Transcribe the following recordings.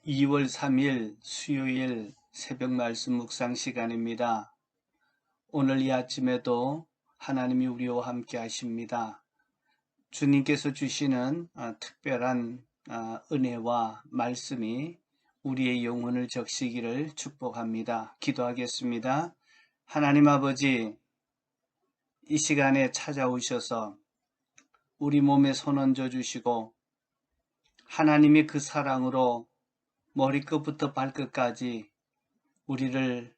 2월 3일 수요일 새벽 말씀 묵상 시간입니다. 오늘 이 아침에도 하나님이 우리와 함께 하십니다. 주님께서 주시는 특별한 은혜와 말씀이 우리의 영혼을 적시기를 축복합니다. 기도하겠습니다. 하나님 아버지, 이 시간에 찾아오셔서 우리 몸에 손 얹어 주시고 하나님의 그 사랑으로 머리끝부터 발끝까지 우리를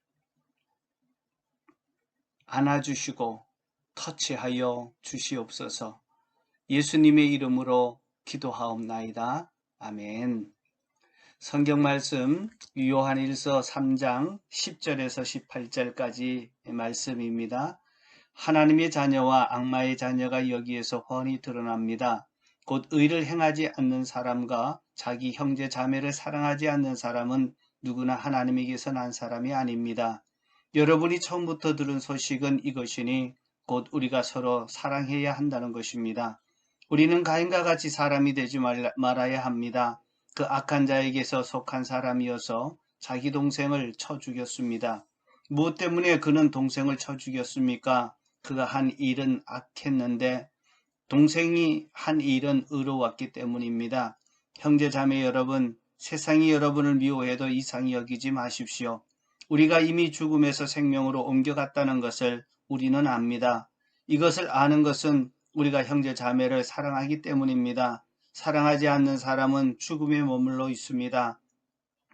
안아주시고 터치하여 주시옵소서. 예수님의 이름으로 기도하옵나이다. 아멘. 성경 말씀 요한일서 3장 10절에서 18절까지 말씀입니다. 하나님의 자녀와 악마의 자녀가 여기에서 훤히 드러납니다. 곧 의를 행하지 않는 사람과 자기 형제 자매를 사랑하지 않는 사람은 누구나 하나님에게서 난 사람이 아닙니다. 여러분이 처음부터 들은 소식은 이것이니 곧 우리가 서로 사랑해야 한다는 것입니다. 우리는 가인과 같이 사람이 되지 말아야 합니다. 그 악한 자에게서 속한 사람이어서 자기 동생을 쳐 죽였습니다. 무엇 때문에 그는 동생을 쳐 죽였습니까? 그가 한 일은 악했는데 동생이 한 일은 의로웠기 때문입니다. 형제 자매 여러분, 세상이 여러분을 미워해도 이상히 여기지 마십시오. 우리가 이미 죽음에서 생명으로 옮겨갔다는 것을 우리는 압니다. 이것을 아는 것은 우리가 형제 자매를 사랑하기 때문입니다. 사랑하지 않는 사람은 죽음에 머물러 있습니다.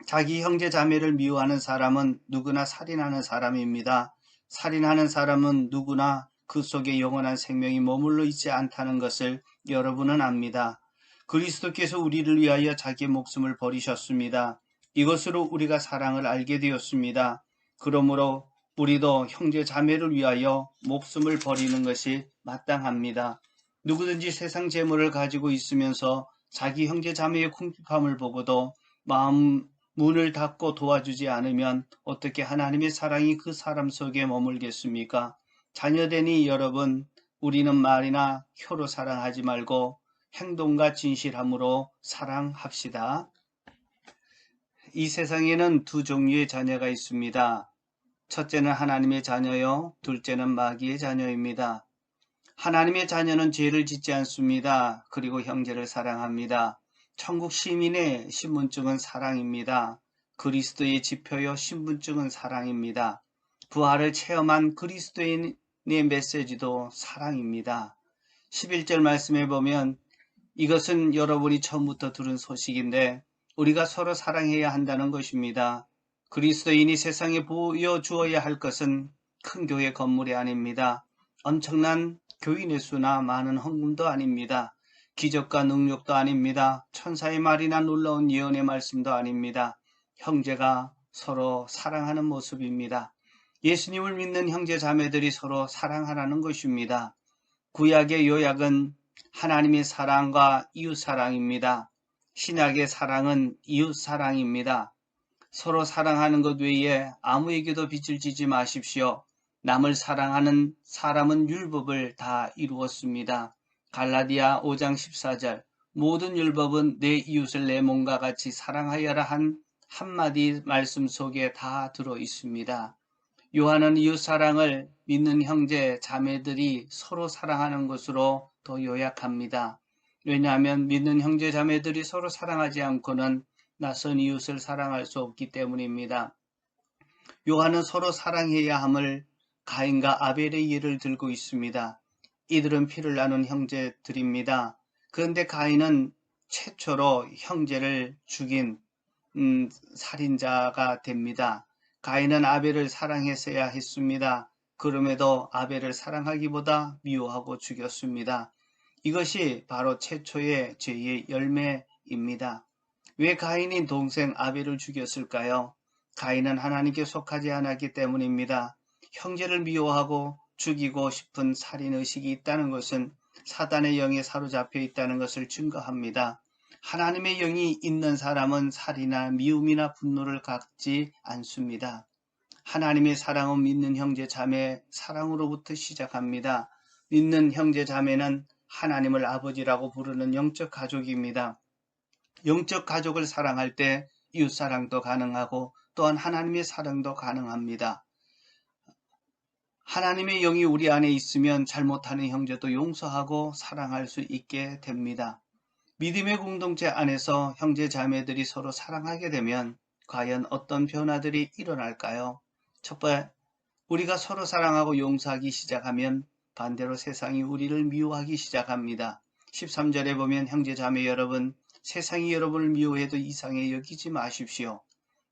자기 형제 자매를 미워하는 사람은 누구나 살인하는 사람입니다. 살인하는 사람은 누구나 그 속에 영원한 생명이 머물러 있지 않다는 것을 여러분은 압니다. 그리스도께서 우리를 위하여 자기의 목숨을 버리셨습니다. 이것으로 우리가 사랑을 알게 되었습니다. 그러므로 우리도 형제 자매를 위하여 목숨을 버리는 것이 마땅합니다. 누구든지 세상 재물을 가지고 있으면서 자기 형제 자매의 궁핍함을 보고도 문을 닫고 도와주지 않으면 어떻게 하나님의 사랑이 그 사람 속에 머물겠습니까? 자녀되니 여러분, 우리는 말이나 혀로 사랑하지 말고 행동과 진실함으로 사랑합시다. 이 세상에는 두 종류의 자녀가 있습니다. 첫째는 하나님의 자녀요, 둘째는 마귀의 자녀입니다. 하나님의 자녀는 죄를 짓지 않습니다. 그리고 형제를 사랑합니다. 천국 시민의 신분증은 사랑입니다. 그리스도의 지표요 신분증은 사랑입니다. 부활을 체험한 그리스도인의 메시지도 사랑입니다. 11절 말씀에 보면 이것은 여러분이 처음부터 들은 소식인데 우리가 서로 사랑해야 한다는 것입니다. 그리스도인이 세상에 보여주어야 할 것은 큰 교회 건물이 아닙니다. 엄청난 교인의 수나 많은 헌금도 아닙니다. 기적과 능력도 아닙니다. 천사의 말이나 놀라운 예언의 말씀도 아닙니다. 형제가 서로 사랑하는 모습입니다. 예수님을 믿는 형제 자매들이 서로 사랑하라는 것입니다. 구약의 요약은 하나님의 사랑과 이웃 사랑입니다. 신약의 사랑은 이웃 사랑입니다. 서로 사랑하는 것 외에 아무에게도 빚을 지지 마십시오. 남을 사랑하는 사람은 율법을 다 이루었습니다. 갈라디아 5장 14절 모든 율법은 내 이웃을 내 몸과 같이 사랑하여라 한 한마디 말씀 속에 다 들어 있습니다. 요한은 이웃 사랑을 믿는 형제 자매들이 서로 사랑하는 것으로 더 요약합니다. 왜냐하면 믿는 형제 자매들이 서로 사랑하지 않고는 낯선 이웃을 사랑할 수 없기 때문입니다. 요한은 서로 사랑해야 함을 가인과 아벨의 예를 들고 있습니다. 이들은 피를 나눈 형제들입니다. 그런데 가인은 최초로 형제를 죽인 살인자가 됩니다. 가인은 아벨을 사랑했어야 했습니다. 그럼에도 아벨을 사랑하기보다 미워하고 죽였습니다. 이것이 바로 최초의 죄의 열매입니다. 왜 가인이 동생 아벨을 죽였을까요? 가인은 하나님께 속하지 않았기 때문입니다. 형제를 미워하고 죽이고 싶은 살인의식이 있다는 것은 사단의 영에 사로잡혀 있다는 것을 증거합니다. 하나님의 영이 있는 사람은 살이나 미움이나 분노를 갖지 않습니다. 하나님의 사랑은 믿는 형제 자매 사랑으로부터 시작합니다. 믿는 형제 자매는 하나님을 아버지라고 부르는 영적 가족입니다. 영적 가족을 사랑할 때 이웃사랑도 가능하고 또한 하나님의 사랑도 가능합니다. 하나님의 영이 우리 안에 있으면 잘못하는 형제도 용서하고 사랑할 수 있게 됩니다. 믿음의 공동체 안에서 형제 자매들이 서로 사랑하게 되면 과연 어떤 변화들이 일어날까요? 첫 번째, 우리가 서로 사랑하고 용서하기 시작하면 반대로 세상이 우리를 미워하기 시작합니다. 13절에 보면 형제 자매 여러분, 세상이 여러분을 미워해도 이상히 여기지 마십시오.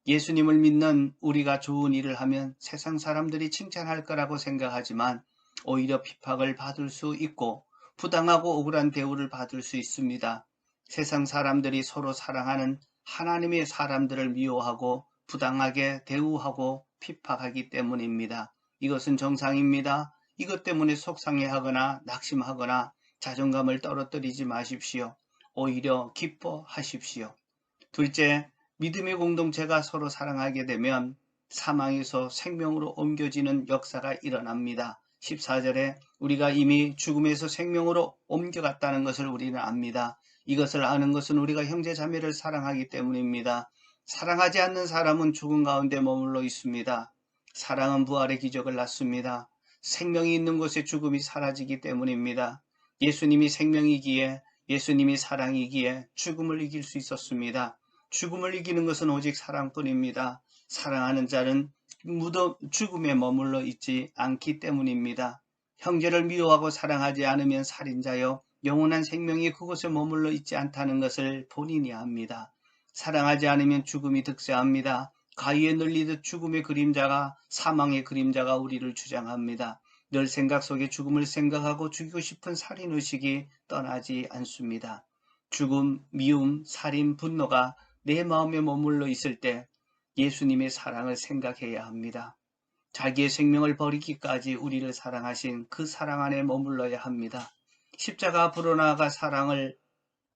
예수님을 믿는 우리가 좋은 일을 하면 세상 사람들이 칭찬할 거라고 생각하지만 오히려 핍박을 받을 수 있고 부당하고 억울한 대우를 받을 수 있습니다. 세상 사람들이 서로 사랑하는 하나님의 사람들을 미워하고 부당하게 대우하고 핍박하기 때문입니다. 이것은 정상입니다. 이것 때문에 속상해하거나 낙심하거나 자존감을 떨어뜨리지 마십시오. 오히려 기뻐하십시오. 둘째, 믿음의 공동체가 서로 사랑하게 되면 사망에서 생명으로 옮겨지는 역사가 일어납니다. 14절에 우리가 이미 죽음에서 생명으로 옮겨갔다는 것을 우리는 압니다. 이것을 아는 것은 우리가 형제 자매를 사랑하기 때문입니다. 사랑하지 않는 사람은 죽음 가운데 머물러 있습니다. 사랑은 부활의 기적을 낳습니다. 생명이 있는 곳에 죽음이 사라지기 때문입니다. 예수님이 생명이기에, 예수님이 사랑이기에 죽음을 이길 수 있었습니다. 죽음을 이기는 것은 오직 사랑뿐입니다. 사랑하는 자는 죽음에 머물러 있지 않기 때문입니다. 형제를 미워하고 사랑하지 않으면 살인자요, 영원한 생명이 그곳에 머물러 있지 않다는 것을 본인이 압니다. 사랑하지 않으면 죽음이 득세합니다. 가위에 눌리듯 죽음의 그림자가, 사망의 그림자가 우리를 주장합니다. 늘 생각 속에 죽음을 생각하고 죽이고 싶은 살인의식이 떠나지 않습니다. 죽음, 미움, 살인, 분노가 내 마음에 머물러 있을 때 예수님의 사랑을 생각해야 합니다. 자기의 생명을 버리기까지 우리를 사랑하신 그 사랑 안에 머물러야 합니다. 십자가 앞으로 나아가 사랑을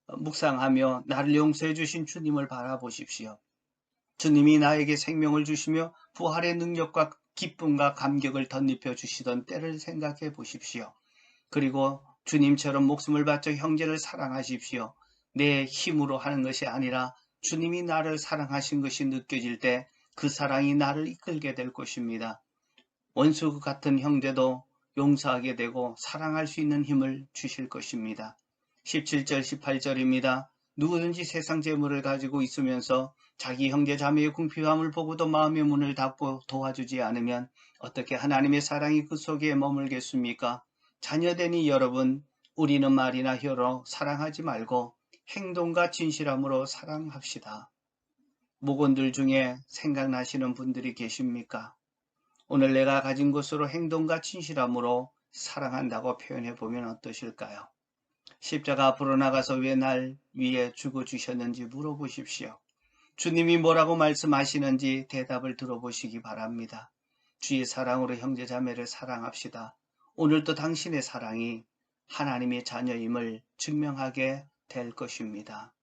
묵상하며 나를 용서해 주신 주님을 바라보십시오. 주님이 나에게 생명을 주시며 부활의 능력과 기쁨과 감격을 덧입혀 주시던 때를 생각해 보십시오. 그리고 주님처럼 목숨을 바쳐 형제를 사랑하십시오. 내 힘으로 하는 것이 아니라 주님이 나를 사랑하신 것이 느껴질 때 그 사랑이 나를 이끌게 될 것입니다. 원수 같은 형제도 용서하게 되고 사랑할 수 있는 힘을 주실 것입니다. 17절 18절입니다. 누구든지 세상 재물을 가지고 있으면서 자기 형제 자매의 궁핍함을 보고도 마음의 문을 닫고 도와주지 않으면 어떻게 하나님의 사랑이 그 속에 머물겠습니까? 자녀되니 여러분, 우리는 말이나 혀로 사랑하지 말고 행동과 진실함으로 사랑합시다. 목원들 중에 생각나시는 분들이 계십니까? 오늘 내가 가진 것으로 행동과 진실함으로 사랑한다고 표현해 보면 어떠실까요? 십자가 앞으로 나가서 왜 날 위해 죽어주셨는지 물어보십시오. 주님이 뭐라고 말씀하시는지 대답을 들어보시기 바랍니다. 주의 사랑으로 형제 자매를 사랑합시다. 오늘도 당신의 사랑이 하나님의 자녀임을 증명하게 될 것입니다.